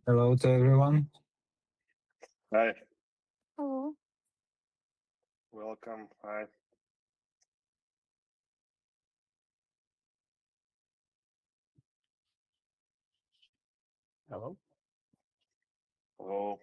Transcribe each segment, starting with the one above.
Hello to everyone. Hi, Hello. welcome. Hi. Hello. Hello.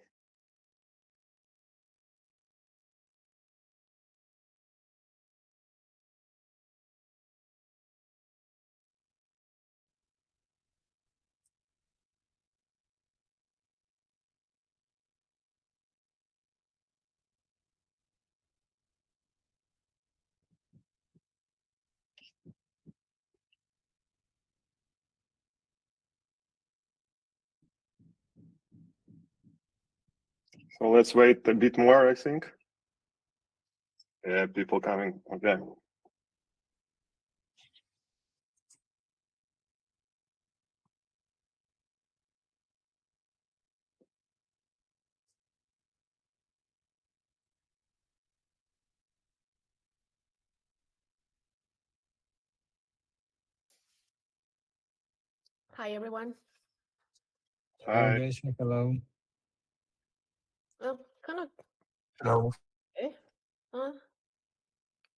So let's wait a bit more, I think. Yeah, people coming. Okay. Hi, everyone. Hi. Gretchen, hello. Kind of. Hello. Okay.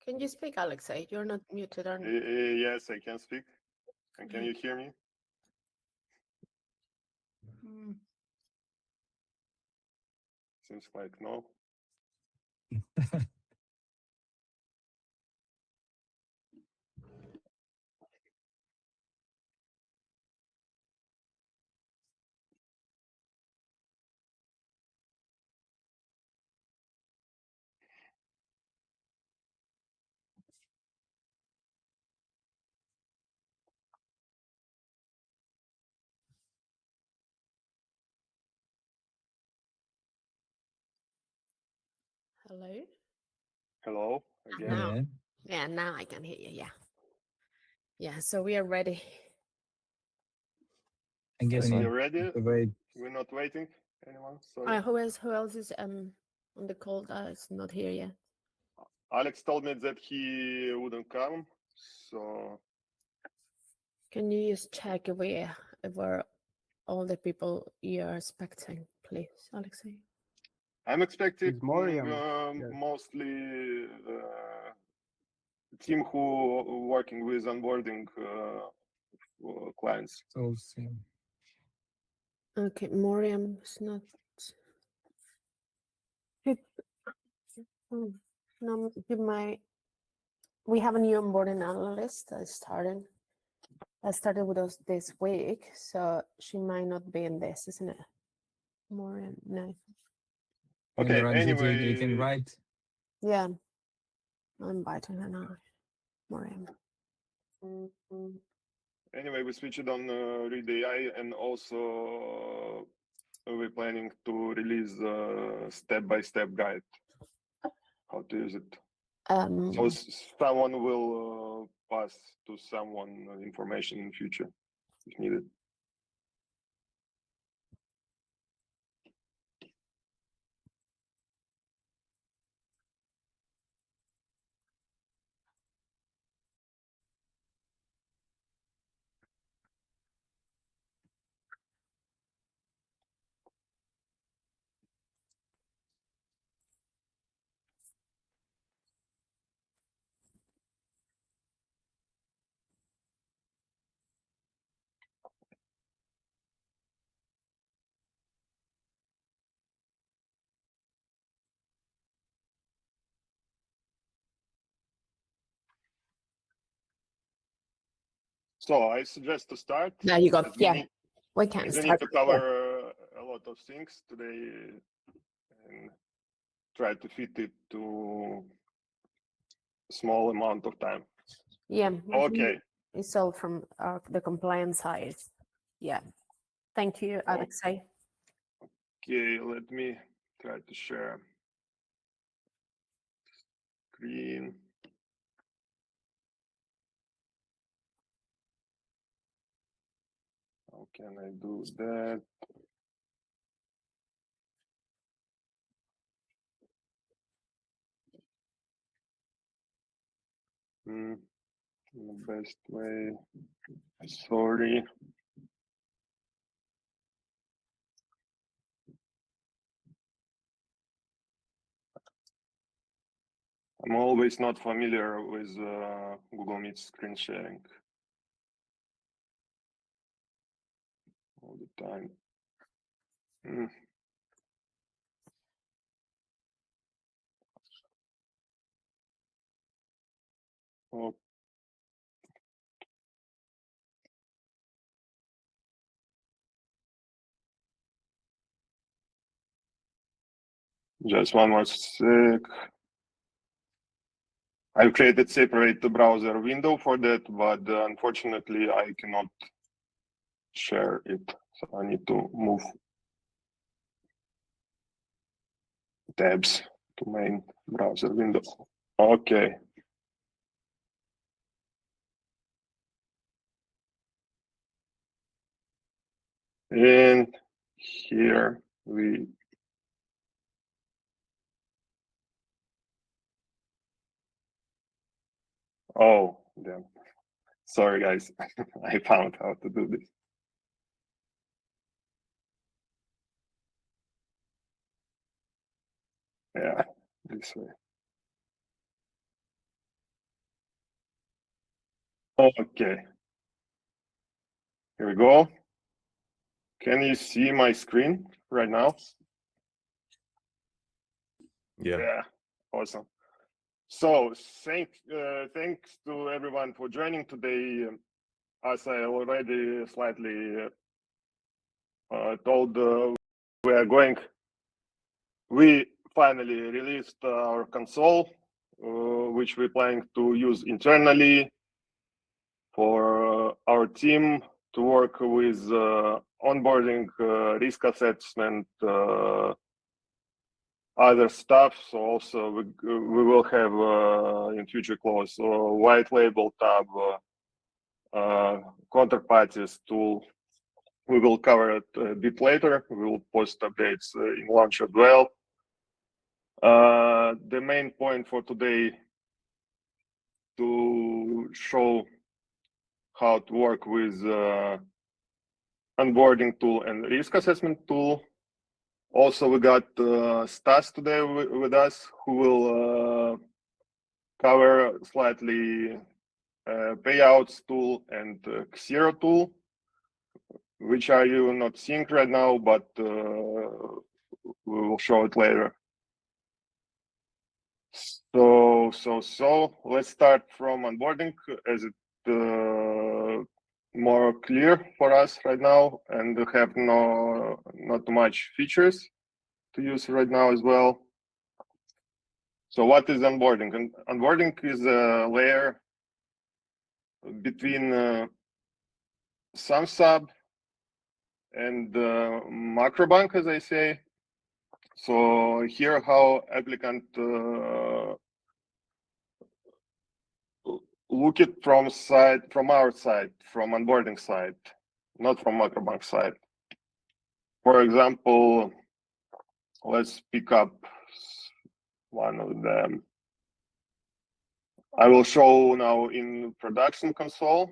Can you speak, Alexei? You're not muted, are you? Yes, I can speak. And can you hear me? Seems like no. Hello. Hello again. Now. Yeah. Yeah, now I can hear you. Yeah. Yeah. So we are ready. I guess We're not. ready. Wait. We're not waiting. Anyone? Sorry. Who else is on the call that is not here yet? Alex told me that he wouldn't come. So Can you just check if we're all the people you're expecting, please, Alexei? I'm expecting Is Moriam here? mostly team who working with onboarding clients. So soon. Okay, Moriam is not. No, he might. We have a new onboarding analyst that started with us this week, so she might not be in this, isn't it? Moriam, no. Okay. You can Anyway, write. Yeah, I'm inviting her now. Moriam. Anyway, we switched on Read AI, and also we're planning to release a step-by-step guide how to use it. So someone will pass to someone information in future if needed. So I suggest to start. There you go. as Yeah, need, we can as we need start. to cover a lot of things today and try to fit it to a small amount of time. Yeah. Okay. It's all from the compliance side. Yeah. Thank you, Alexei. Okay, let me try to share screen. How can I do that? The best way. Sorry. I'm always not familiar with Google Meet screen sharing all the time. Oh. Just one more sec. I've created separate browser window for that, but unfortunately I cannot share it. So I need to move tabs to main browser window. Okay. And here we oh damn. Sorry guys. I found how to do this. Yeah, this way. Okay. Here we go. Can you see my screen right now? Yeah. Awesome. So thanks to everyone for joining today. As I already slightly told, we finally released our console, which we're planning to use internally for our team to work with onboarding, risk assessment, other stuff. So also we will have in future close white label tab, counterparties tool. We will cover it a bit later. We will post updates in launch as well. The main point for today to show how to work with onboarding tool and risk assessment tool. Also, we got Stas today with us, who will cover slightly payouts tool and Xero tool, which are you not seeing right now, but we will show it later. So let's start from onboarding, as it more clear for us right now, and have not too much features to use right now as well. So what is onboarding? And onboarding is a layer between SumSub and Macrobank, as I say. So here how applicant look it from our side, from onboarding side, not from Macrobank side. For example, let's pick up one of them. I will show now in production console,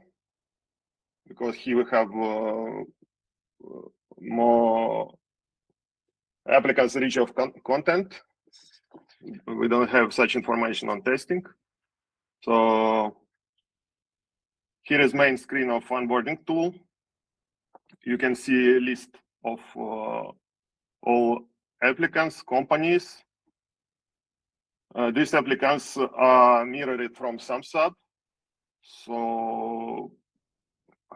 because here we have more applicants rich of content. We don't have such information on testing. So here is main screen of onboarding tool. You can see a list of all applicants, companies. These applicants are mirrored from SumSub. So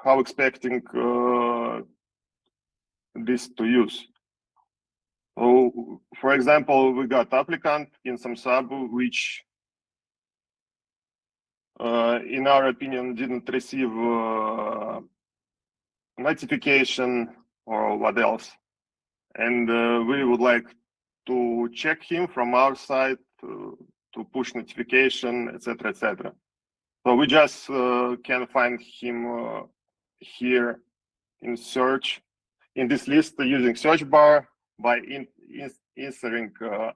how expecting this to use? So, for example, we got applicant in SumSub, which in our opinion didn't receive notification or what else. And we would like to check him from our side to push notification, etc., etc. So we just can find him here in search, in this list using search bar by inserting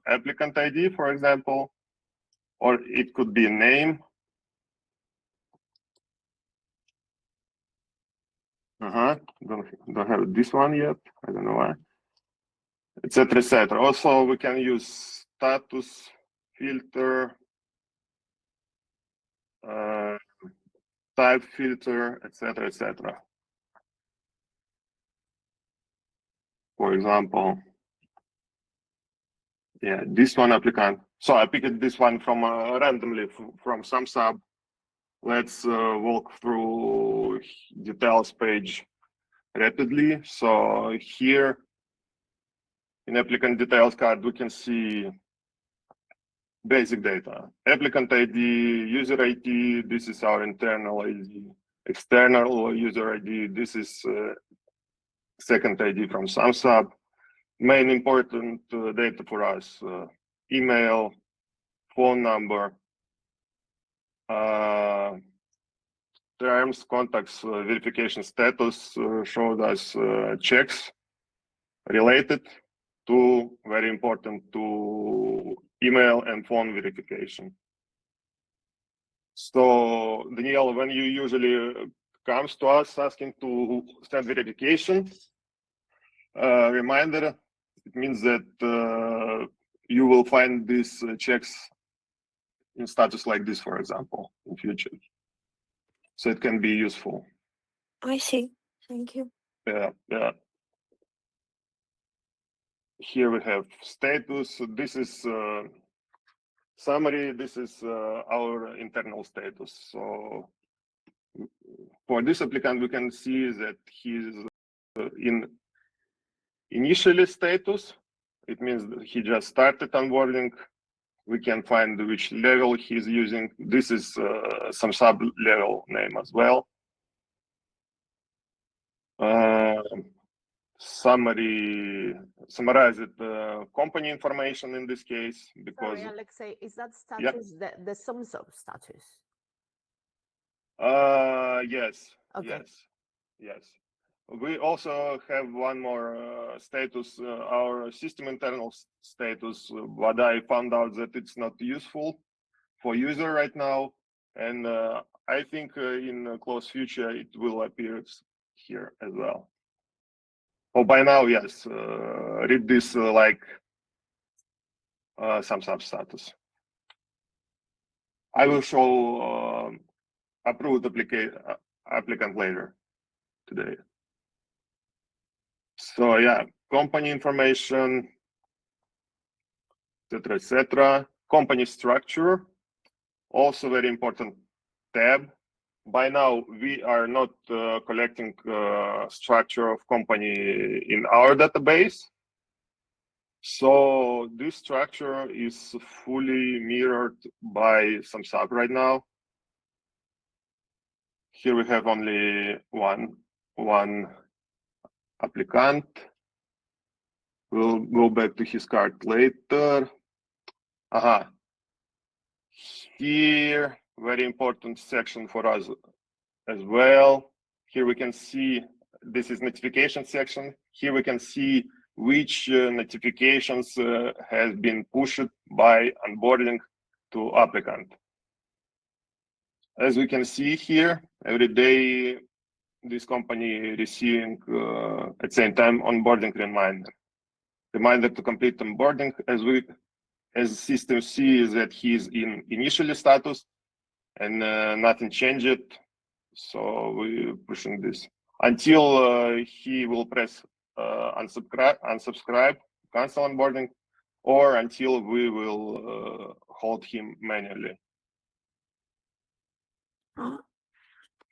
applicant ID, for example, or it could be a name. Don't have this one yet. I don't know why. Etc., etc. Also, we can use status filter type filter, etc., etc. For example, yeah, this one applicant. So I picked this one from randomly from some sub. Let's walk through details page rapidly. So here in applicant details card, we can see basic data, applicant ID, user ID. This is our internal ID, external user ID. This is second ID from some sub. Main important data for us, email, phone number, terms, contacts, verification status showed us checks related to, very important, to email and phone verification. So Danielle, when you usually comes to us asking to send verification reminder, it means that you will find these checks in status like this, for example, in future. So it can be useful. I see. Thank you. Yeah. Here we have status. This is summary. This is our internal status. So for this applicant, we can see that he's in initially status. It means that he just started onboarding. We can find which level he's using. This is some sub-level name as well. Summarized company information in this case, because Sorry, Alexei, is that status the sums of status? Yes. Okay. Yes. We also have one more status, our system internal status, but I found out that it's not useful for user right now, and I think in close future it will appear here as well. Oh, by now, yes. Read this like some sub status. I will show approved applicant later today. So yeah, company information, etc., etc. Company structure, also very important tab. By now, we are not collecting structure of company in our database. So this structure is fully mirrored by some sub right now. Here we have only one applicant. We'll go back to his card later. Here, very important section for us as well. Here we can see, this is notification section. Here we can see which notifications has been pushed by onboarding to applicant. As we can see here, every day this company receiving at the same time onboarding reminder to complete onboarding, as system sees that he is in initial status and nothing changed. So we're pushing this until he will press unsubscribe, cancel onboarding, or until we will hold him manually.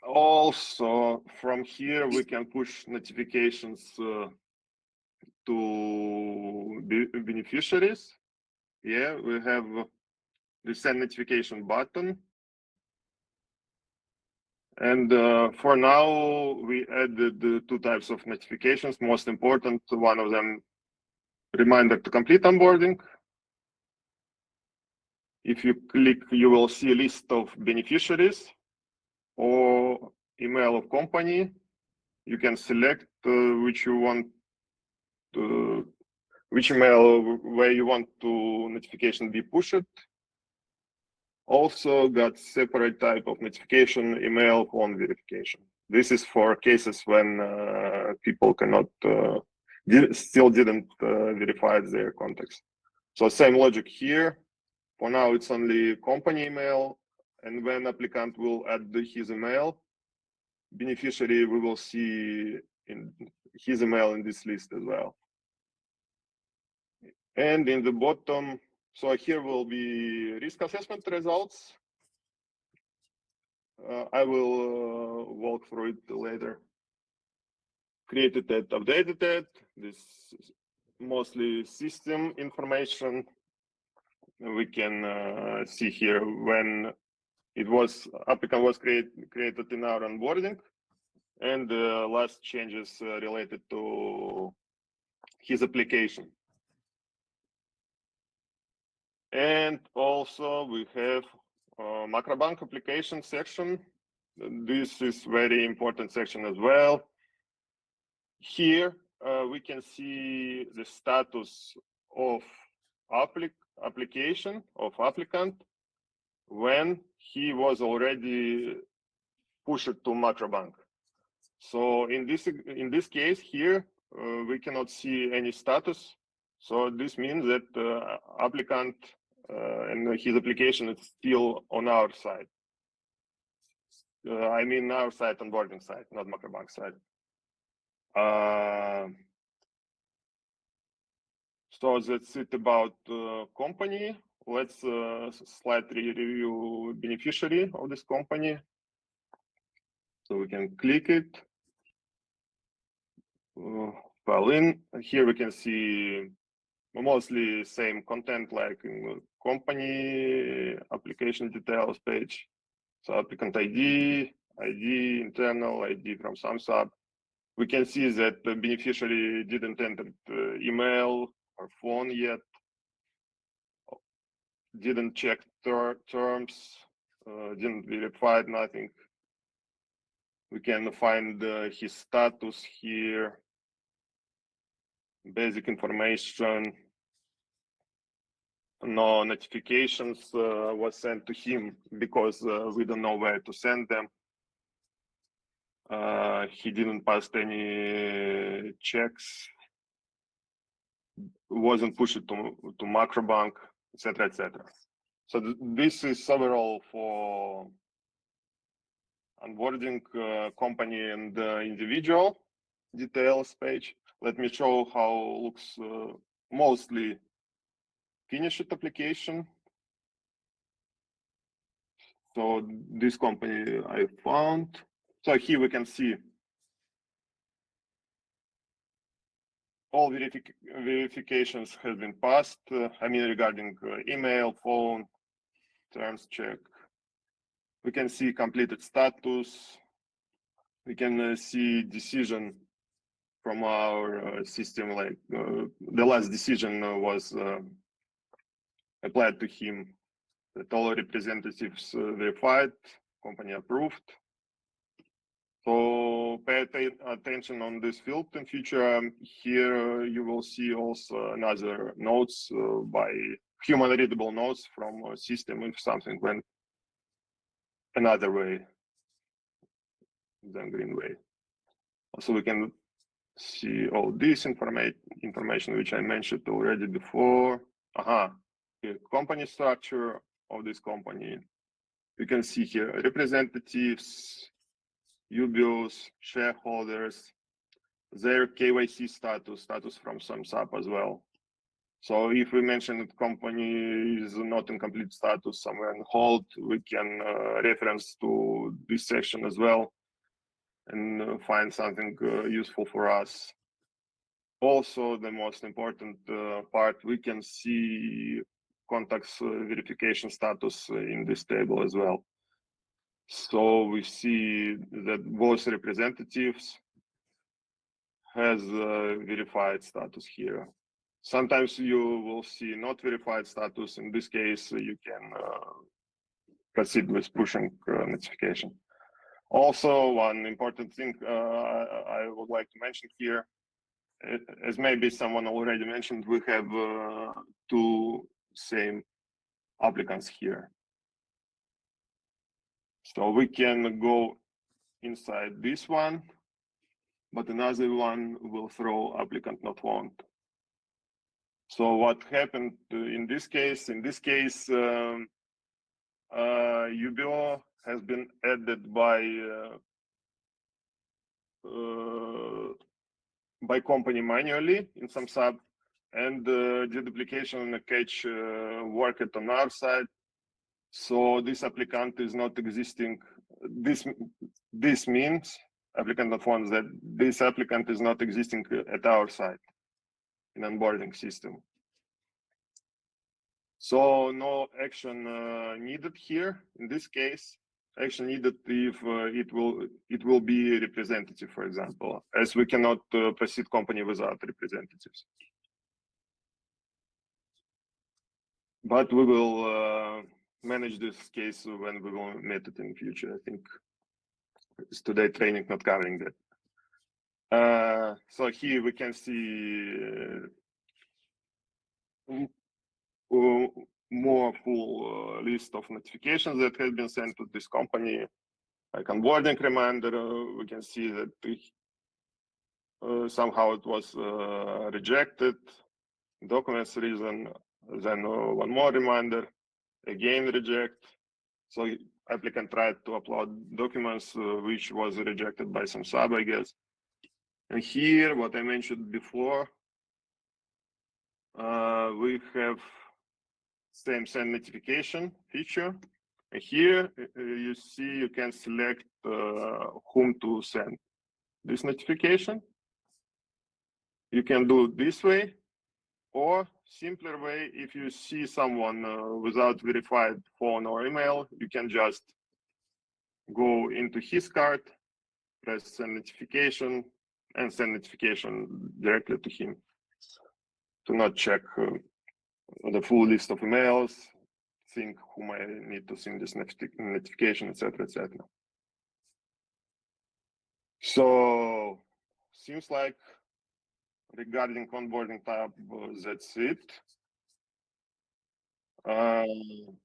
Also, from here, we can push notifications to beneficiaries. Yeah, we have the send notification button. And for now, we added the two types of notifications. Most important, one of them, reminder to complete onboarding. If you click, you will see a list of beneficiaries or email of company. You can select which you want to, which email where you want to notification be pushed. Also got separate type of notification, email, phone verification. This is for cases when people cannot, still didn't verify their contacts. So same logic here. For now, it's only company email, and when applicant will add his email, beneficiary, we will see in his email in this list as well. And in the bottom, so here will be risk assessment results. I will walk through it later. Created it, updated it. This is mostly system information. We can see here when applicant was created in our onboarding, and the last changes related to his application. And also we have Macrobank application section. This is very important section as well. Here we can see the status of application of applicant when he was already pushed to Macrobank. So in this case here, we cannot see any status. So this means that applicant and his application is still on our side. I mean our side, onboarding side, not Macrobank side. So that's it about company. Let's slightly review beneficiary of this company. So we can click it. File in. Here we can see mostly same content like in company application details page. So applicant ID, internal ID from SumSub. We can see that the beneficiary didn't enter email or phone yet, didn't check terms, didn't verify nothing. We can find his status here, basic information. No notifications was sent to him because we don't know where to send them. He didn't pass any checks, wasn't pushed to Macrobank, etc., etc. So this is overall for onboarding company and individual details page. Let me show how looks mostly finished application. So this company I found. So here we can see all verifications have been passed. I mean, regarding email, phone, terms check. We can see completed status. We can see decision from our system, like the last decision was applied to him, that all representatives verified, company approved. So pay attention on this field in future. Here you will see also another notes by human readable notes from a system if something went another way than green way. Also we can see all this information which I mentioned already before. Here, company structure of this company. You can see here representatives, UBOs, shareholders, their KYC status from SumSub as well. So if we mention that company is not in complete status, somewhere on hold, we can reference to this section as well and find something useful for us. Also, the most important part, we can see contacts verification status in this table as well. So we see that both representatives has verified status here. Sometimes you will see not verified status. In this case, you can proceed with pushing notification. Also, one important thing I would like to mention here, as maybe someone already mentioned, we have two same applicants here. So we can go inside this one, but another one will throw applicant not found. So what happened in this case? In this case, UBO has been added by company manually in some sub, and deduplication and cache worked on our side. So this applicant is not existing. This means applicant informs that this applicant is not existing at our side in onboarding system. So no action needed here. In this case, action needed if it will be representative, for example, as we cannot proceed company without representatives. But we will manage this case when we will meet it in the future. I think it's today training not covering that. So here we can see more full list of notifications that have been sent to this company, like onboarding reminder. We can see that somehow it was rejected, documents reason, then one more reminder, again reject. So applicant tried to upload documents which was rejected by some sub, I guess. And here, what I mentioned before, we have same send notification feature. And here you see you can select whom to send this notification. You can do it this way, or simpler way, if you see someone without verified phone or email, you can just go into his card, press send notification, and send notification directly to him, to not check the full list of emails, think whom I need to send this notification, etc., etc. So seems like regarding onboarding tab, that's it.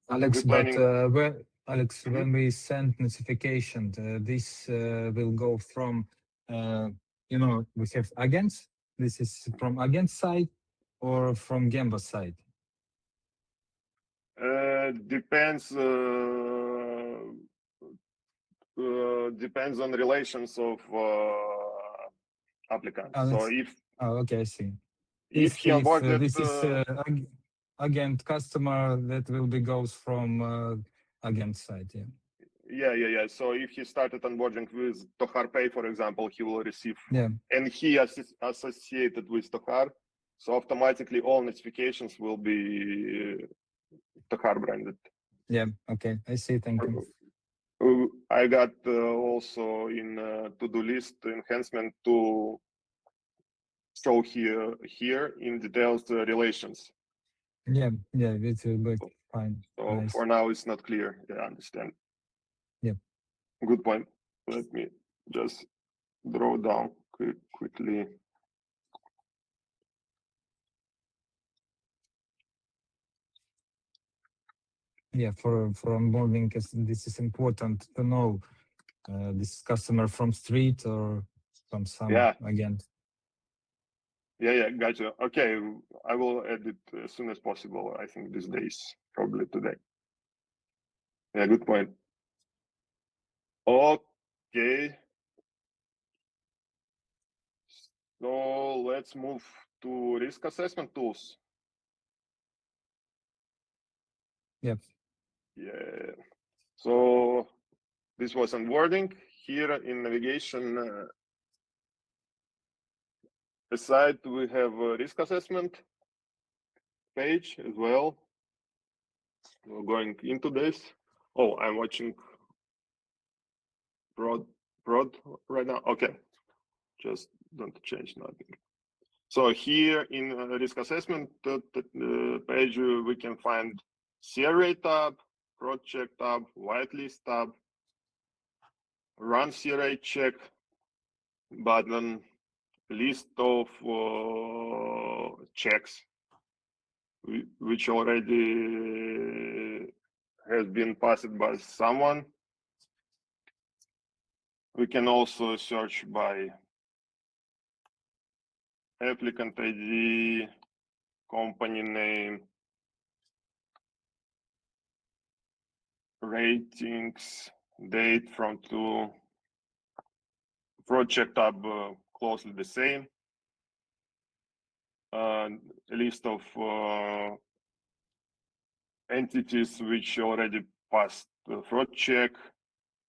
Alex, Mhm. when we send notification, this will go from, we have agents. This is from agent side or from Gemba side? Depends on relations of applicants. So okay, I see. if he onboarded, this is agent customer, that will be goes from agent side, yeah. So if he started onboarding with Tohar Pay, for example, he will receive, and he associated with Tohar, so automatically all notifications will be Tohar branded. Yeah, okay, I see. Thank you. I got also in to-do list enhancement to show here in details the relations. Yeah, it will be fine. So Nice. for now, it's not clear. Yeah, I understand. Yeah. Good point. Let me just draw down quickly. Yeah, for onboarding, this is important to know this customer from street or from some agent. Yeah, gotcha. Okay, I will add it as soon as possible. I think these days, probably today. Yeah, good point. Okay. So let's move to risk assessment tools. Yep. Yeah. So this was onboarding. Here in navigation aside, we have a risk assessment page as well. We're going into this. Oh, I'm watching prod right now. Okay, just don't change nothing. So here in risk assessment page, we can find CRA tab, prod check tab, whitelist tab, run CRA check button, list of checks which already has been passed by someone. We can also search by applicant ID, company name, ratings, date from to project tab closely the same. A list of entities which already passed the fraud check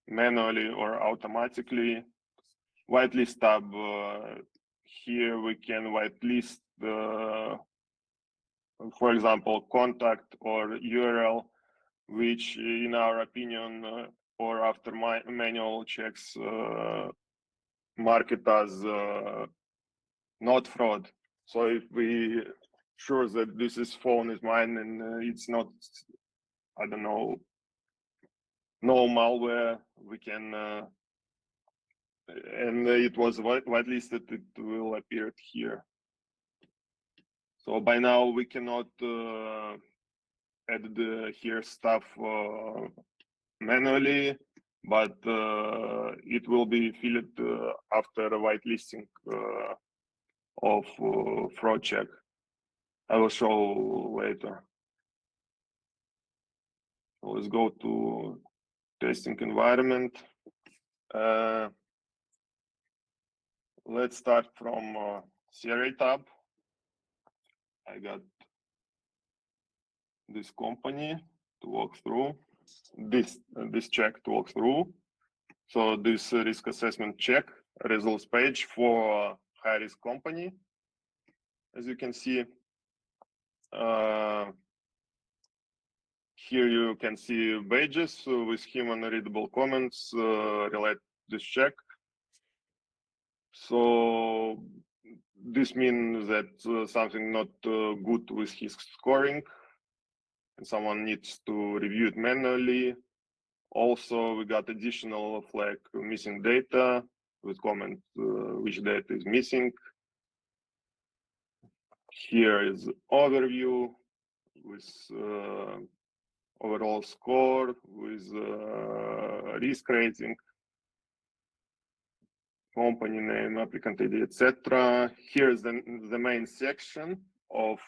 manually or automatically. Whitelist tab, here we can whitelist for example, contact or URL, which in our opinion or after my manual checks mark it as not fraud. So if we sure that this phone is mine and it's not, I don't know, no malware, we can and it was whitelisted, it will appear here. So by now we cannot add here stuff manually, but it will be filled after whitelisting of fraud check. I will show later. So let's go to testing environment. Let's start from CRA tab. I got this company to walk through, this check to walk through. So this risk assessment check results page for high risk company. As you can see, here you can see badges with human readable comments related to this check. So this means that something not good with his scoring and someone needs to review it manually. Also, we got additional flag missing data with comment which data is missing. Here is overview with overall score, with risk rating, company name, applicant ID, etc. Here's the main section of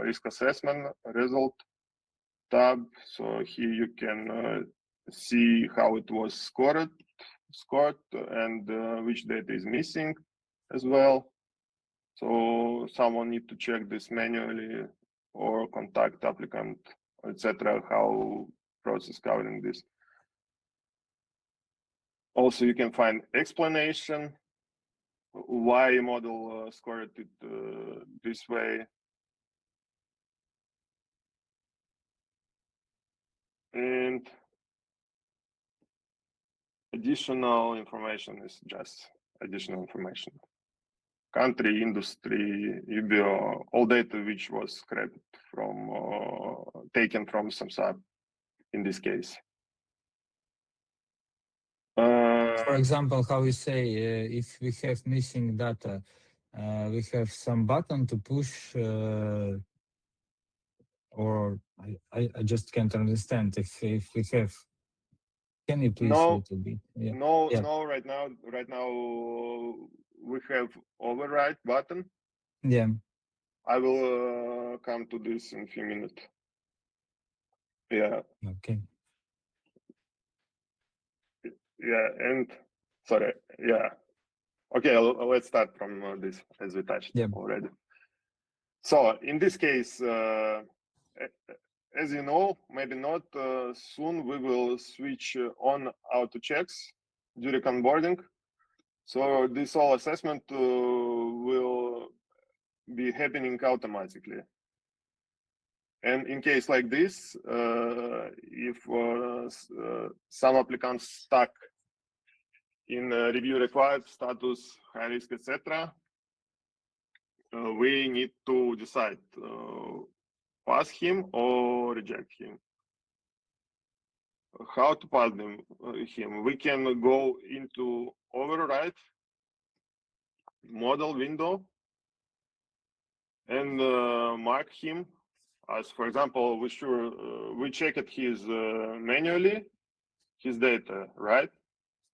risk assessment result tab. So here you can see how it was scored and which data is missing as well. So someone need to check this manually or contact applicant, etc. How process covering this. Also, you can find explanation why model scored it this way. And additional information is just additional information. Country, industry, UBO, all data which was scraped from, taken from SAMSAP in this case. For example, how we say if we have missing data, we have some button to push, or I just can't understand if we have. Can you please a little bit? Yeah. No. Right now we have override button. Yeah. I will come to this in a few minutes. Yeah. Okay. Yeah, and sorry. Yeah. Okay, let's start from this as we touched already. So in this case, as you know, maybe not, soon we will switch on auto checks during onboarding. So this whole assessment will be happening automatically. And in case like this, if some applicants stuck in review required status, high risk, etc., we need to decide pass him or reject him. How to pass him? We can go into override model window and mark him as, for example, we checked his manually his data, right?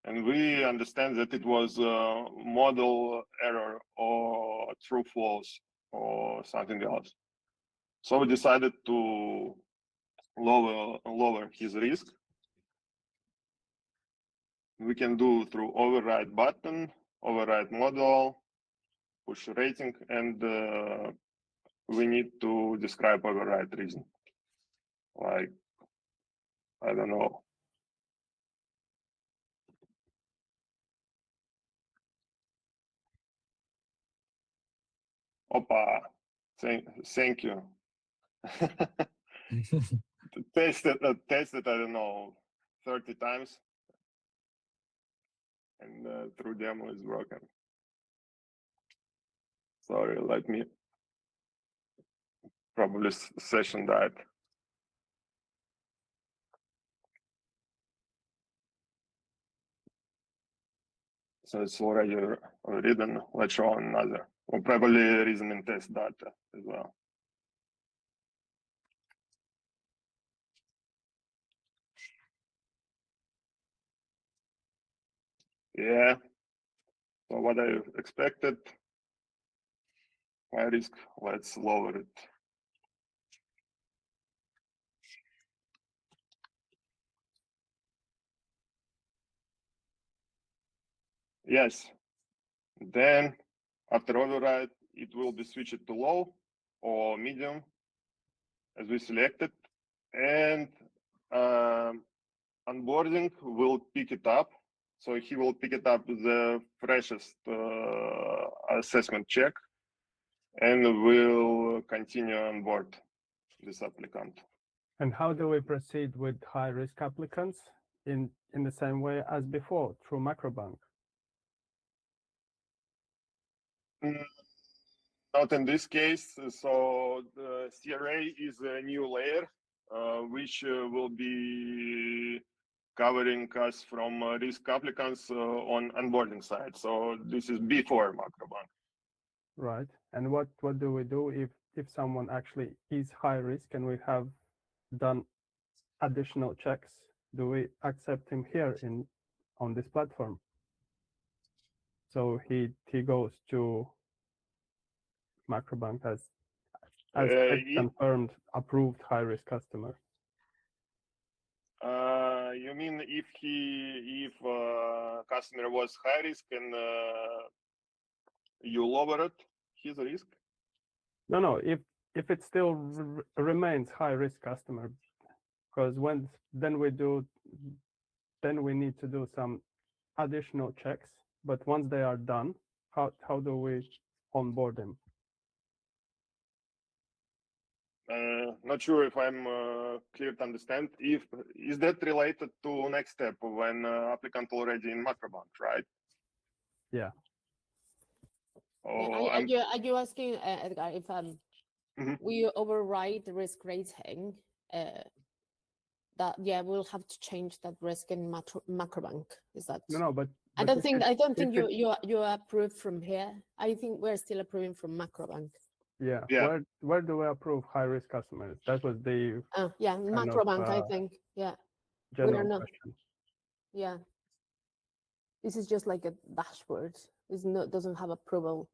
And we understand that it was a model error or true false or something else. So we decided to lower his risk. We can do through override button, override model, push rating, and we need to describe override reason. Like, I don't know. Opa, thank you. tested, I don't know, 30 times. And through demo is broken. Sorry, let me probably session died. So it's already written. Let's show another. Or probably reasoning test data as well. Yeah. So what I expected, high risk, let's lower it. Yes. Then after override, it will be switched to low or medium as we selected. And onboarding will pick it up. So he will pick it up the freshest assessment check and will continue on board this applicant. And how do we proceed with high risk applicants in the same way as before through Macrobank? Not in this case. So the CRA is a new layer, which will be covering us from risk applicants on onboarding side. So this is before Macrobank. Right. And what do we do if someone actually is high risk and we have done additional checks? Do we accept him here on this platform? So he goes to Macrobank as confirmed, approved high risk customer. You mean if customer was high risk and you lowered his risk? No. If it still remains high risk customer, because then we need to do some additional checks. But once they are done, how do we onboard them? Not sure if I'm clear to understand. Is that related to next step when applicant already in Macrobank, right? Yeah. Oh, are you asking, Edgar, if we override the risk rating? That we'll have to change that risk in Macrobank. Is that No, but I don't think you approve from here. I think we're still approving from Macrobank. Yeah. Where do we approve high risk customers? That was the Macrobank. I think general question. Yeah. This is just like a dashboard. Doesn't have approval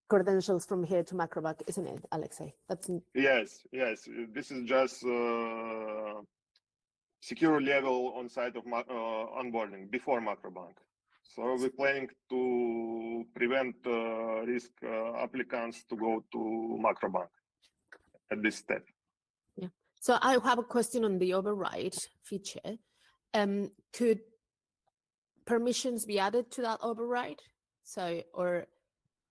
credentials from here to Macrobank, isn't it, Alexei? That's yes. This is just secure level on side of onboarding before Macrobank. So we're planning to prevent risk applicants to go to Macrobank at this step. Yeah. So I have a question on the override feature. Could permissions be added to that override? So, or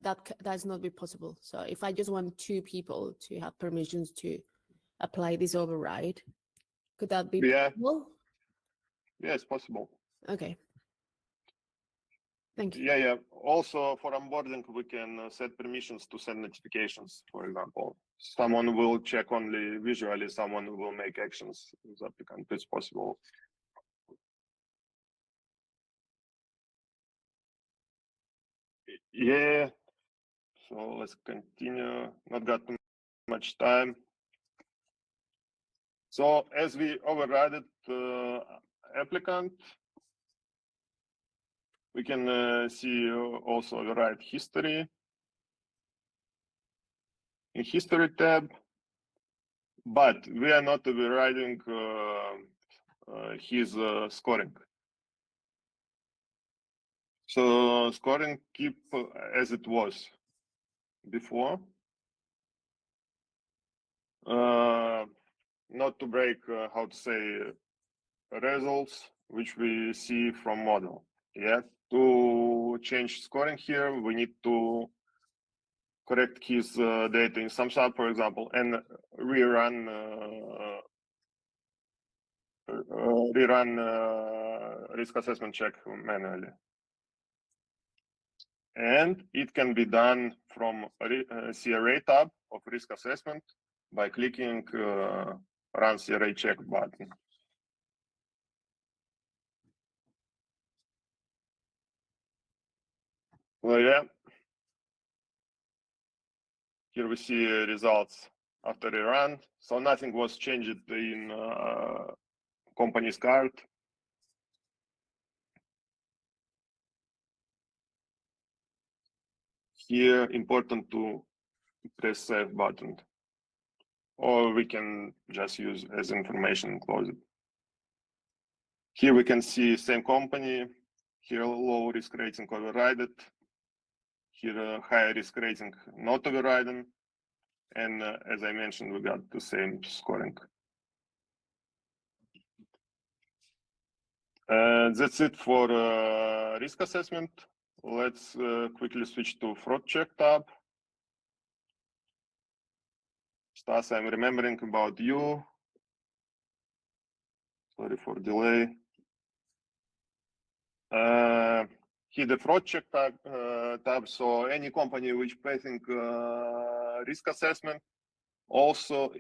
that's not be possible. So if I just want 2 people to have permissions to apply this override, could that be possible? Yes, possible. Okay. Thank you. Yeah. Also for onboarding, we can set permissions to send notifications, for example. Someone will check only visually, someone will make actions with applicant. It's possible. Yeah. So let's continue. Not got too much time. So as we overrided the applicant, we can see also override history. In history tab, but we are not overriding his scoring. So scoring keep as it was before. Not to break, how to say, results which we see from model. Yeah, to change scoring here, we need to correct his data in some sub, for example, and rerun risk assessment check manually. And it can be done from CRA tab of risk assessment by clicking run CRA check button. Well, yeah. Here we see results after a run. So nothing was changed in company's card. Here, important to press save button, or we can just use as information and close it. Here we can see same company. Here low risk rating overridden. Here high risk rating not overridden. And as I mentioned, we got the same scoring. That's it for risk assessment. Let's quickly switch to fraud check tab. Stas, I'm remembering about you. Sorry for delay. Here the fraud check tab. So any company which passing risk assessment, also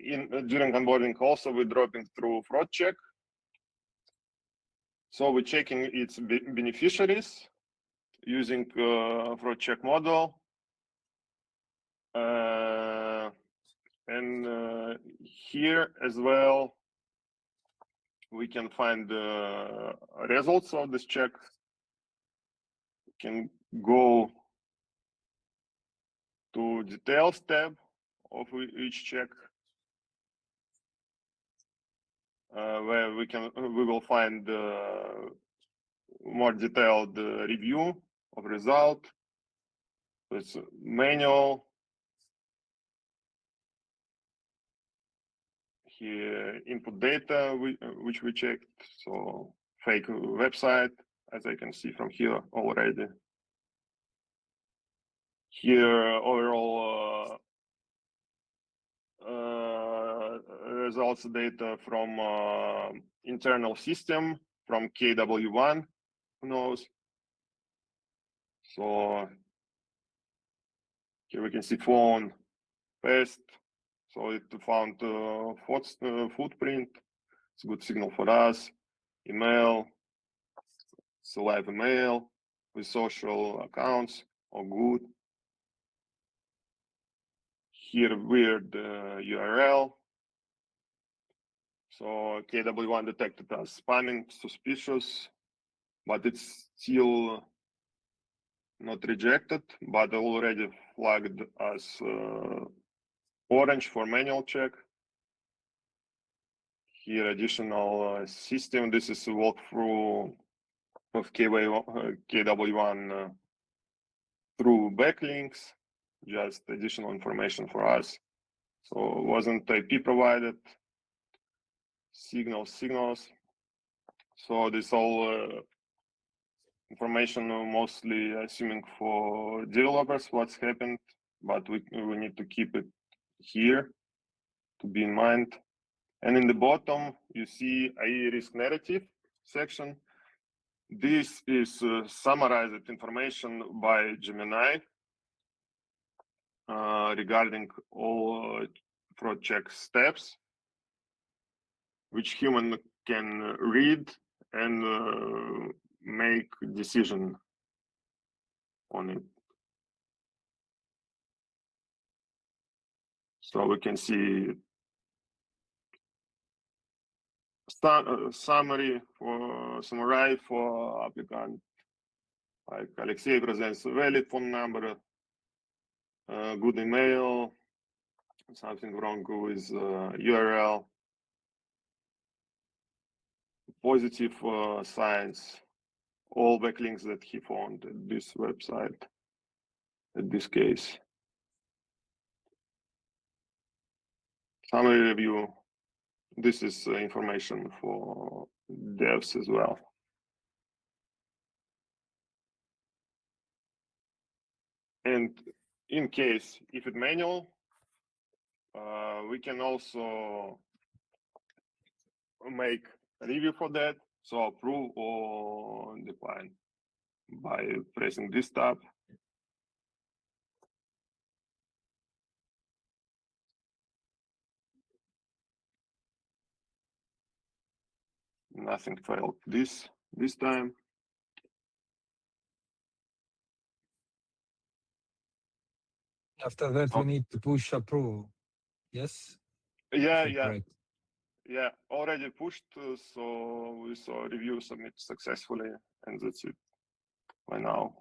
during onboarding, also we're dropping through fraud check. So we're checking its beneficiaries using fraud check model. And here as well, we can find the results of this check. We can go to details tab of each check, where we will find more detailed review of result. So it's manual. Here input data which we checked. So fake website, as I can see from here already. Here overall results data from internal system from KW1, who knows. So here we can see phone, pest. So it found footprint. It's a good signal for us. Email, it's a live email with social accounts, all good. Here weird URL. So KW1 detected as spamming, suspicious, but it's still not rejected, but already flagged as orange for manual check. Here additional system. This is a walkthrough of KW1 through backlinks, just additional information for us. So wasn't IP provided. Signals. So this all information mostly assuming for developers what's happened, but we need to keep it here to be in mind. And in the bottom, you see AI risk narrative section. This is summarized information by Gemini regarding all fraud check steps, which human can read and make decision on it. So we can see summary for applicant, like Alexei presents a valid phone number, good email, something wrong with URL. Positive signs, all backlinks that he found at this website, at this case. Summary review. This is information for devs as well. And in case, if it's manual, we can also make a review for that. So approve or decline by pressing this tab. Nothing failed this time. After that, we need to push approval. Yes? Yeah, Is it yeah. correct? Yeah, already pushed, so we saw review submit successfully, and that's it by now.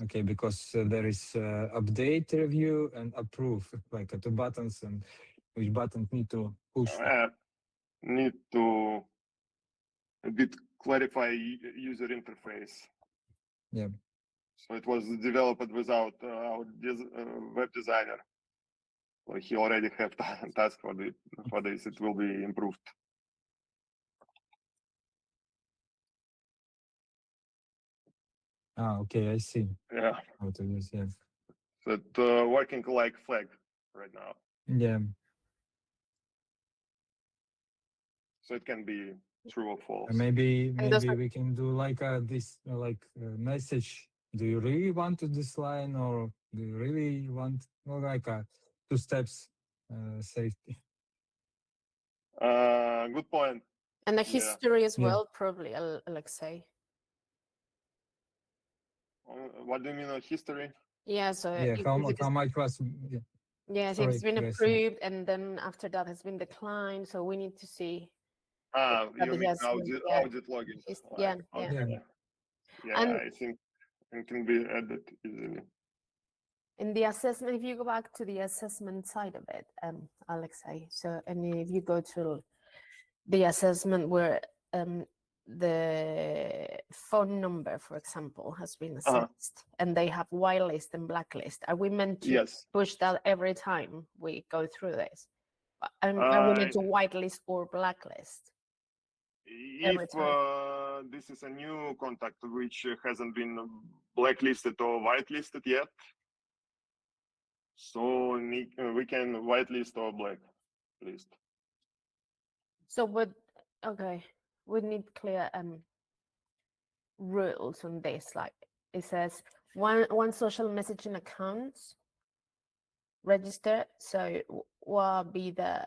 Okay, because there is update, review, and approve, like two buttons, and which button need to push? Need to a bit clarify user interface. Yeah. So it was developed without our web designer. So he already have task for this. It will be improved. Okay, I see. Yeah. How to use, yeah. So it working like flag right now. Yeah. So it can be true or false. Maybe those are- we can do like this message. Do you really want to this line, or do you really want like two steps safety? Good point. And the Yeah. history as Yeah. well, probably, Alexei. What do you mean history? Yeah, so Yeah, if how it's- much was? Yeah. yes, Sorry, it's been Grace. approved, and then after that has been declined. So we need to see. You that mean has been- audit login? yeah, Okay. yeah. Yeah, And I think it can be added easily. in the assessment, if you go back to the assessment side of it, Alexei, so and if you go to the assessment where the phone number, for example, has been assessed, and they have whitelist and blacklist, are we meant to Yes. push that every time we go through this? Are we meant to whitelist or blacklist? Every If this is a new contact which hasn't been blacklisted or whitelisted yet, so we can whitelist or blacklist. So, but okay, we need clear rules on this. Like it says, one social messaging accounts register. So, what be the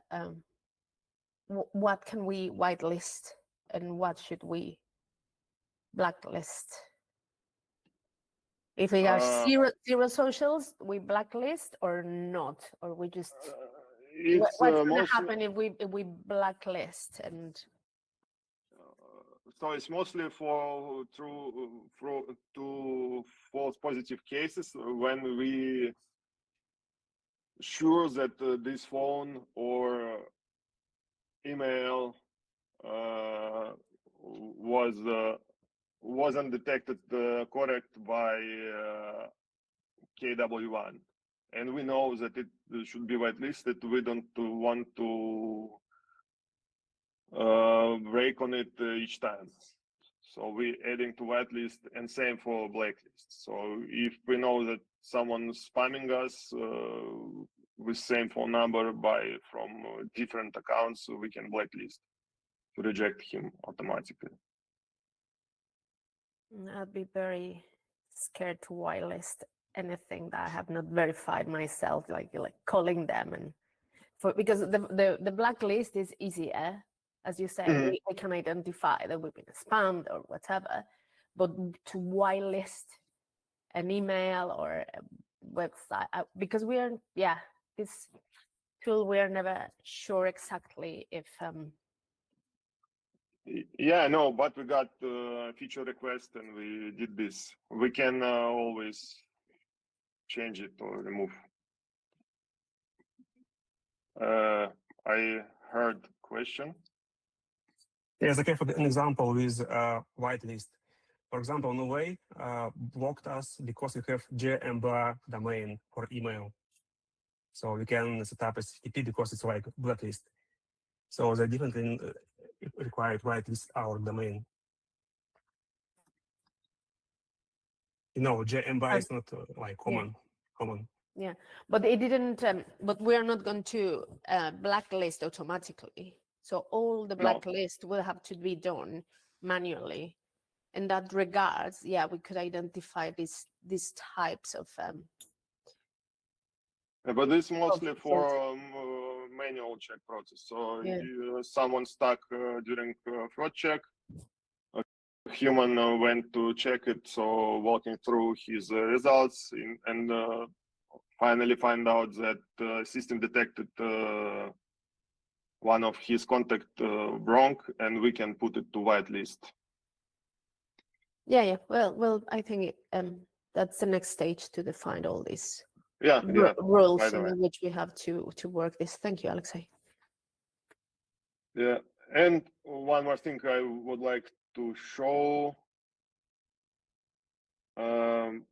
what can we whitelist and what should we blacklist? If we are zero socials, we blacklist or not, or we just what's going to happen if we blacklist? And so it's mostly for false positive cases when we sure that this phone or email wasn't detected correct by KW1, and we know that it should be whitelisted. We don't want to break on it each time. So we adding to whitelist, and same for blacklist. So if we know that someone's spamming us with same phone number from different accounts, so we can blacklist to reject him automatically. I'd be very scared to whitelist anything that I have not verified myself, like calling them, and because the blacklist is easier, as you say, we can identify that we've been spammed or whatever, but to whitelist an email or a website, because this tool, we are never sure exactly if yeah, no, but we got feature request and we did this. We can always change it or remove. I heard question. Yes, I have an example with whitelist. For example, Nuvei blocked us because we have JMBA domain for email. So we can set up a CTP because it's like blacklist. So they definitely required whitelist our domain. You know, JMBA is not like common. Yeah, but it didn't. But we are not going to blacklist automatically. So all the blacklist will have to be done manually. In that regards, yeah, we could identify these types of. But it's mostly for manual check process. So someone stuck during fraud check, a human went to check it, so walking through his results and finally find out that the system detected one of his contact wrong, and we can put it to whitelist. Yeah. Well, I think that's the next stage to define all these rules in which we have to work this. Thank you, Alexei. Yeah, and one more thing I would like to show. I'm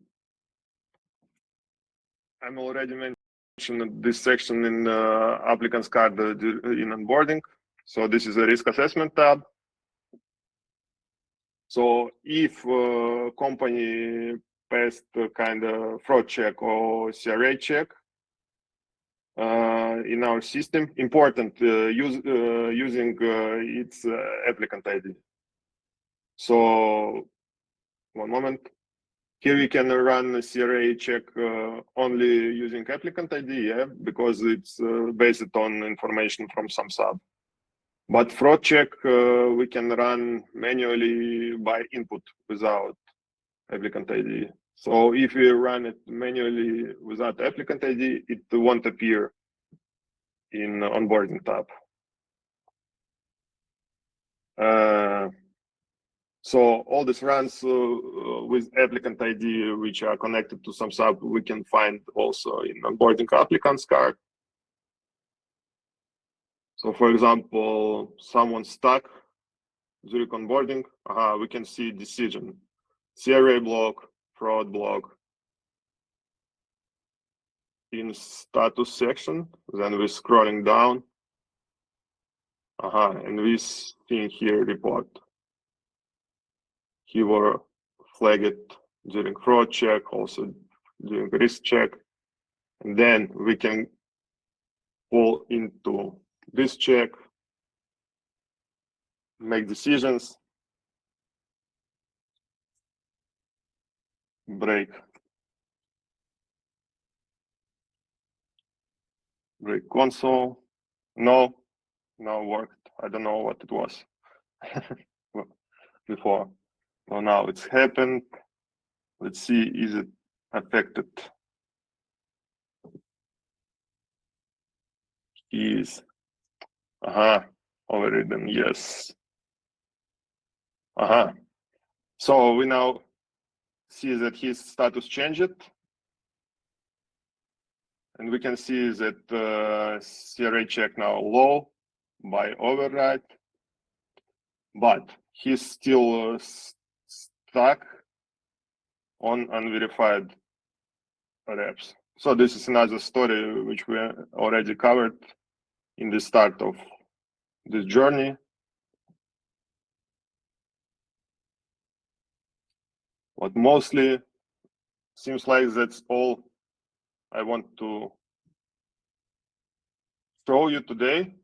already mentioned this section in applicant's card in onboarding. So this is a risk assessment tab. So if a company passed a kind of fraud check or CRA check in our system, important using its applicant ID. So one moment. Here we can run a CRA check only using applicant ID, yeah, because it's based on information from some sub. But fraud check we can run manually by input without applicant ID. So if we run it manually without applicant ID, it won't appear in onboarding tab. So all these runs with applicant ID, which are connected to some sub, we can find also in onboarding applicant's card. So for example, someone stuck during onboarding, we can see decision, CRA block, fraud block. In status section, then we're scrolling down. And we see here report. He were flagged during fraud check, also during risk check. And then we can pull into this check, make decisions, break console. No worked. I don't know what it was before. So now it's happened. Let's see, is it affected? Is overridden, yes. So we now see that his status changed, and we can see that CRA check now low by override, but he's still stuck on unverified reps. So this is another story which we already covered in the start of this journey. But mostly seems like that's all I want to show you today.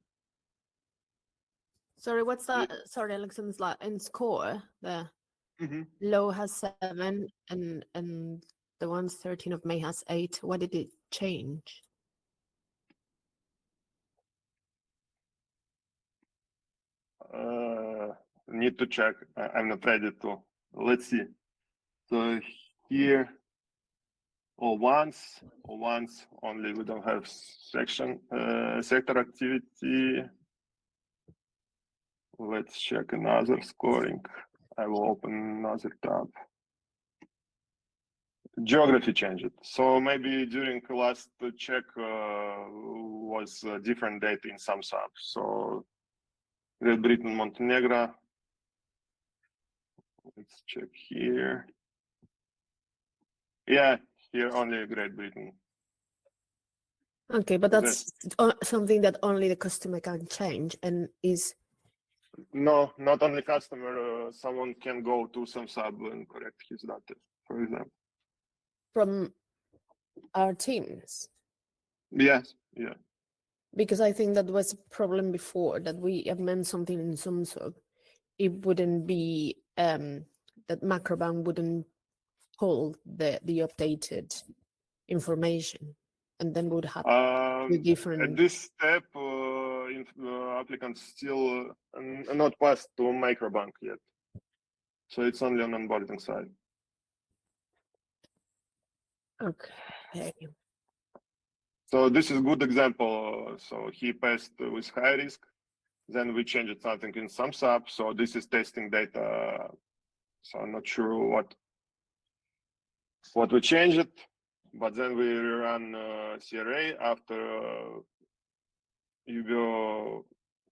Sorry, what's that? Sorry, Alexander's like in score. The low has 7 and the one's 13th of May has 8. What did it change? Need to check. I'm not ready to. Let's see. So here, all ones only. We don't have section sector activity. Let's check another scoring. I will open another tab. Geography changed. So maybe during the last check, was different data in some subs. So Great Britain, Montenegro. Let's check here. Yeah, here only Great Britain. Okay, but So that's something that only the customer can change and is. No, not only customer. Someone can go to some sub and correct his data, for example. From our teams. Yes, yeah. Because I think that was a problem before, that we amend something in some sub, it wouldn't be that Macrobank wouldn't pull the updated information, and then would have the At different. this step, applicants still not passed to Microbank yet. So it's only on onboarding side. Okay. So this is a good example. So he passed with high risk, then we changed something in some sub. So this is testing data. So I'm not sure what we changed, but then we run CRA after UBO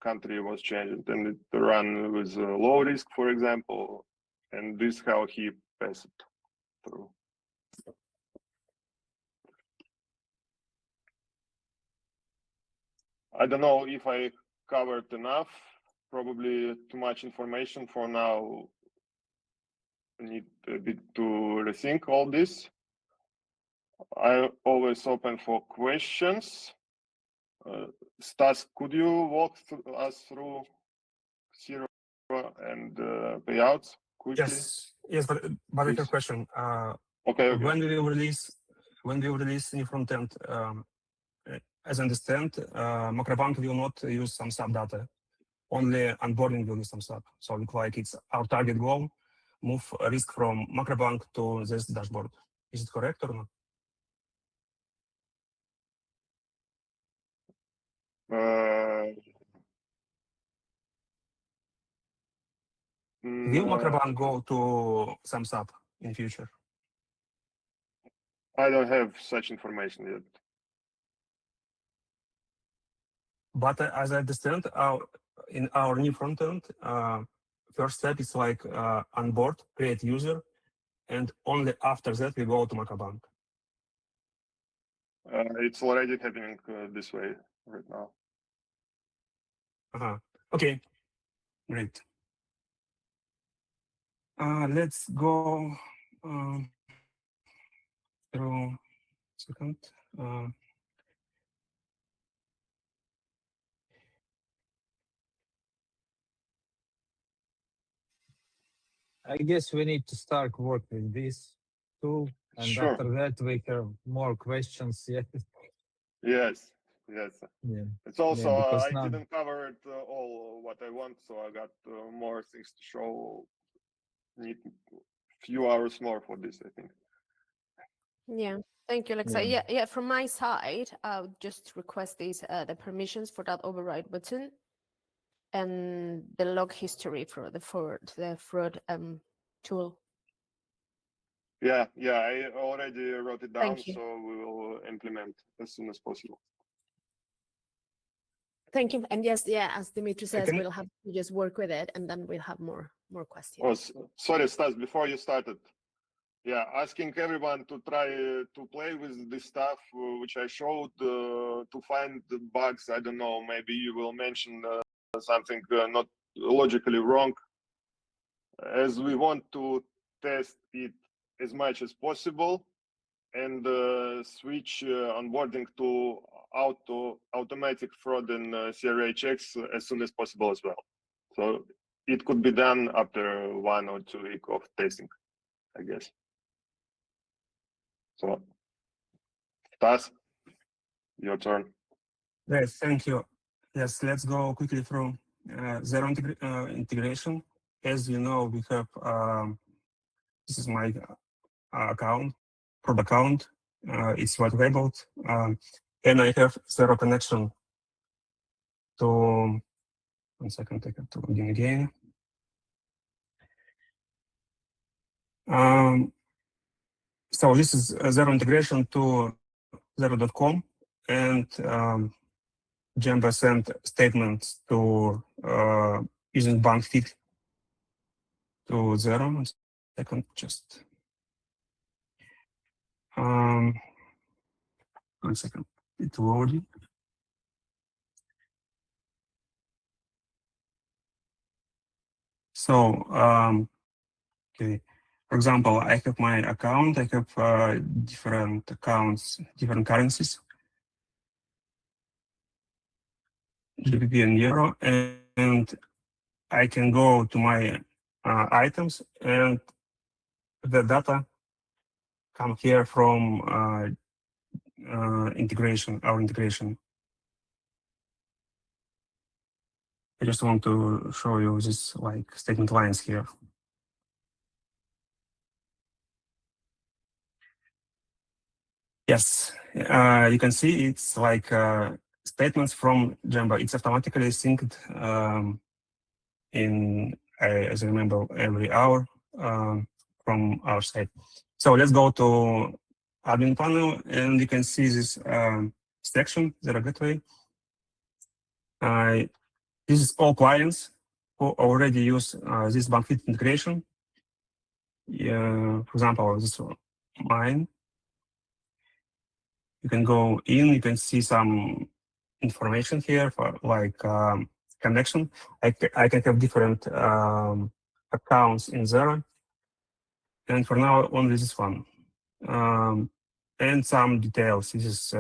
country was changed, and it ran with low risk, for example, and this is how he passed it through. I don't know if I covered enough. Probably too much information for now. I need a bit to rethink all this. I'm always open for questions. Stas, could you walk us through zero and payouts quickly? Yes, but I have a question. Okay. When we release new front end, as I understand, Macrobank will not use some sub data. Only onboarding will use some sub. So like it's our target goal, move risk from Macrobank to this dashboard. Is it correct or not? Will Macrobank go to some sub in future? I don't have such information yet. But as I understand, in our new front end, first step is like onboard, create user, and only after that we go to Macrobank. It's already happening this way right now. Okay, great. Let's go through second. I guess we need to start work with this tool, and Sure. after that we have more questions. Yeah. Yes. Yeah. It's also because I now- didn't cover it all what I want, so I got more things to show. Need few hours more for this, I think. Yeah, thank you, Alexa. Yeah. From my side, I would just request these the permissions for that override button, and the log history for the fraud tool. Yeah, I already wrote it down, Thank you. so we will implement as soon as possible. Thank you. And yes, as Dimitri says, can- we'll have to just work with it, and then we'll have more questions. Oh, sorry, Stas, before you started. Yeah, asking everyone to try to play with this stuff which I showed to find the bugs. I don't know, maybe you will mention something not logically wrong, as we want to test it as much as possible and switch onboarding to automatic fraud and CRA checks as soon as possible as well. So it could be done after 1 or 2 weeks of testing, I guess. So, Stas, your turn. Yes, thank you. Yes, let's go quickly through zero integration. As you know, we have this is my account, prod account. It's white labeled, and I have zero connection to. 1 second, I have to log in again. So this is zero integration to zero.com, and Jamba sent statements to using bank feed to 0. 1 second, just 1 second. It's loading. So, okay. For example, I have my account. I have different accounts, different currencies, GBP and Euro, and I can go to my items, and the data come here from integration, our integration. I just want to show you this like statement lines here. Yes, you can see it's like statements from Jamba. It's automatically synced as I remember, every hour from our side. So let's go to admin panel, and you can see this section, the gateway. This is all clients who already use this BankFit integration. For example, this is mine. You can go in, you can see some information here for like connection. I can have different accounts in there. And for now, only this one. And some details. This is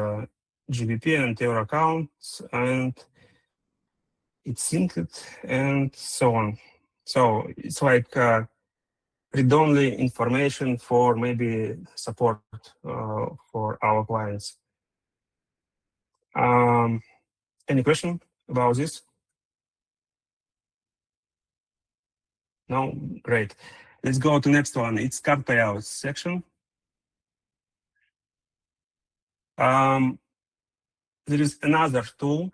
GBP and Euro accounts, and it's synced, and so on. So it's like read-only information for maybe support for our clients. Any question about this? No? Great. Let's go to next one. It's card payouts section. There is another tool.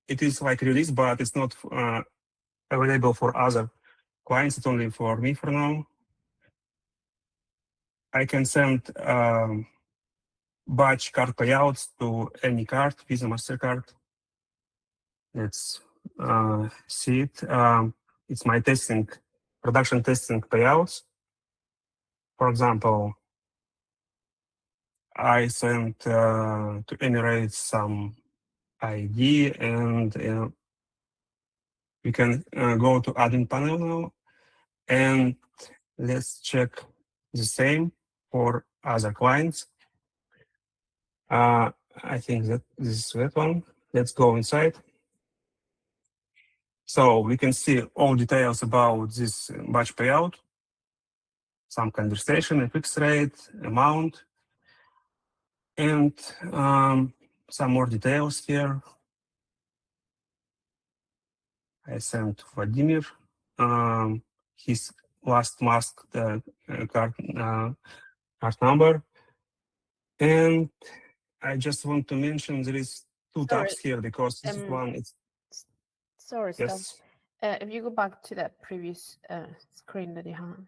It is like released, but it's not available for other clients. It's only for me for now. I can send batch card payouts to any card, Visa, MasterCard. Let's see it. It's my testing, production testing payouts. For example, I sent to Emirates some ID, and we can go to admin panel now, and let's check the same for other clients. I think that this is that one. Let's go inside. So we can see all details about this batch payout, some conversation, a fixed rate, amount, and some more details here. I sent Vladimir his last mask card number, and I just want to mention there is two tabs here because this one is. Sorry, Yes. if you go back to that previous screen that you had,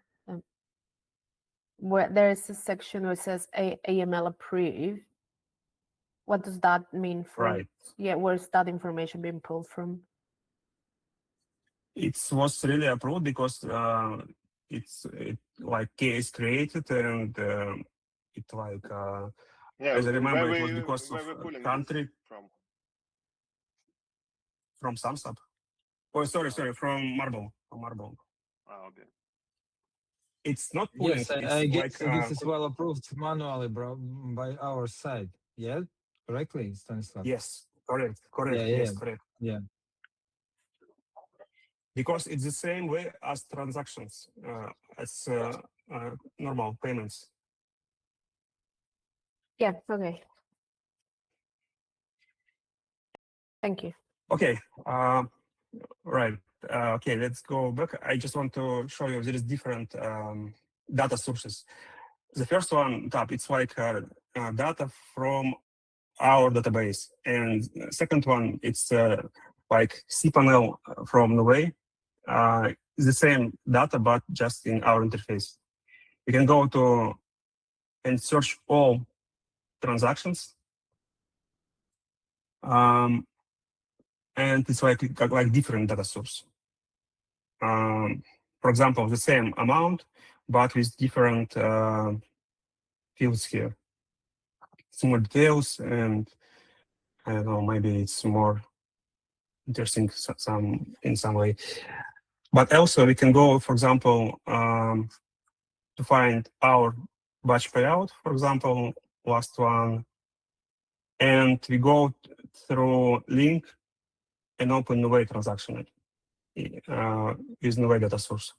where there is a section where it says AML approved. What does that mean for? Right. Yeah, where's that information being pulled from? It was really approved because it's like case created, and it like Yeah, as I remember, where it was we- because where we're of pulling country this from Samsung. Oh, sorry, from Marble. Ah, okay. It's not pulling. Yes, It's I like guess this is well approved manually, bro, by our side. Yeah, correctly, Stanislav. yes, correct. Yeah, Yes, correct. yeah. Because it's the same way as transactions, as normal payments. Yeah. Okay. Thank you. Okay. Right. Okay, let's go back. I just want to show you there is different data sources. The first one tab, it's like data from our database, and second one, it's like cPanel from Nuvei. It's the same data, but just in our interface. You can go to and search all transactions. and it's like different data source. For example, the same amount, but with different fields here. Some more details, and I don't know, maybe it's more interesting in some way. But also we can go, for example, to find our batch payout, for example, last one, and we go through link and open Nuvei transaction with Nuvei data source.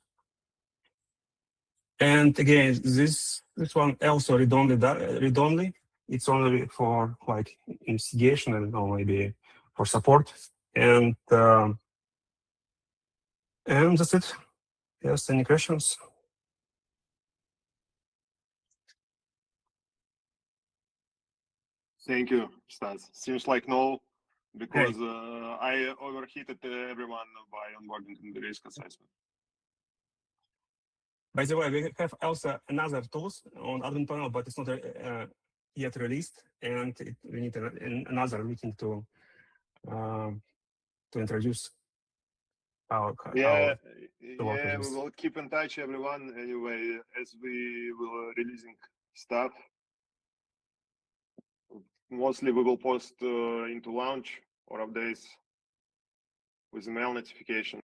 And again, this one also read-only. It's only for like investigation and maybe for support. And that's it. Yes, any questions? Thank you, Stas. Seems like no, because I overheated everyone by onboarding and the risk assessment. By the way, we have also another tools on admin panel, but it's not yet released, and we need another meeting to introduce our we will keep in touch, everyone. Anyway, as we will releasing stuff, mostly we will post into launch or updates with email notification.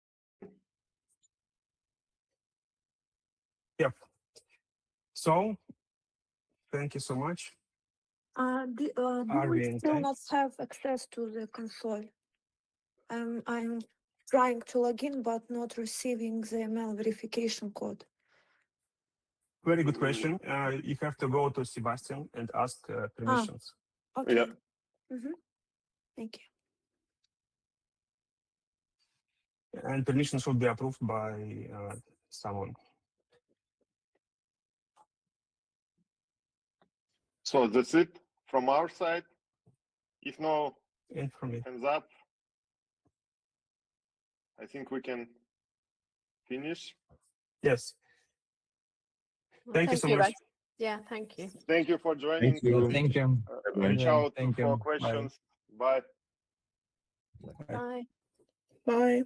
Yep. So, thank you so much. Do we still not have access to the console? I'm trying to log in, but not receiving the email verification code. Very good question. You have to go to Sebastian and ask permissions. Okay. Yeah. Thank you. And permission should be approved by someone. So that's it from our side. If no And for me. hands up, I think we can finish. Yes. Thank you so much. guys. Yeah, thank you. Thank you for joining. Thank you. Reach out Thank for you. questions. Bye. Bye. Bye.